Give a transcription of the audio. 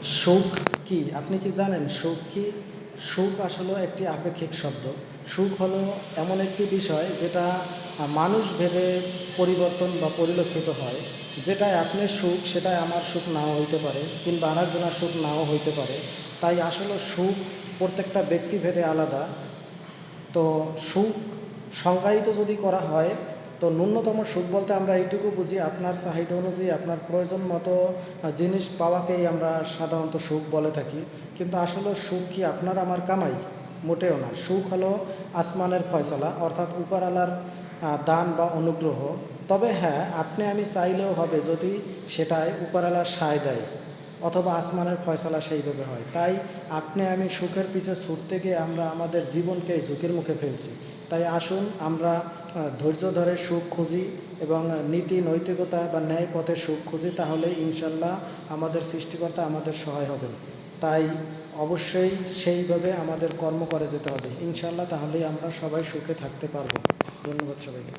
সুখ কি আপনি কি জানেন? সুখ কি? সুখ আসলে একটি আপেক্ষিক শব্দ। সুখ হলো এমন একটি বিষয় যেটা মানুষ ভেদে পরিবর্তন বা পরিলক্ষিত হয়। যেটায় আপনার সুখ সেটাই আমার সুখ নাও হইতে পারে, কিংবা আরেকজনের সুখ নাও হইতে পারে। তাই আসলে সুখ প্রত্যেকটা ব্যক্তিভেদে আলাদা। তো সুখ সংজ্ঞায়িত যদি করা হয়, তো ন্যূনতম সুখ বলতে আমরা এইটুকু বুঝি, আপনার চাহিদা অনুযায়ী আপনার প্রয়োজন মতো জিনিস পাওয়াকেই আমরা সাধারণত সুখ বলে থাকি। কিন্তু আসলে সুখ কি আপনার আমার কামাই? মোটেও না। সুখ হলো আসমানের ফয়সালা, অর্থাৎ উপরওয়ালার দান বা অনুগ্রহ। তবে হ্যাঁ, আপনি আমি চাইলেও হবে যদি সেটায় উপরওয়ালা সায় দেয়, অথবা আসমানের ফয়সালা সেইভাবে হয়। তাই আপনি আমি সুখের পিছে ছুটতে গিয়ে আমরা আমাদের জীবনকে ঝুঁকির মুখে ফেলছি। তাই আসুন আমরা ধৈর্য ধরে সুখ খুঁজি এবং নীতি নৈতিকতা বা ন্যায় পথে সুখ খুঁজি, তাহলে ইনশাল্লাহ আমাদের সৃষ্টিকর্তা আমাদের সহায় হবেন। তাই অবশ্যই সেইভাবে আমাদের কর্ম করে যেতে হবে ইনশাল্লাহ, তাহলেই আমরা সবাই সুখে থাকতে পারব। ধন্যবাদ সবাইকে।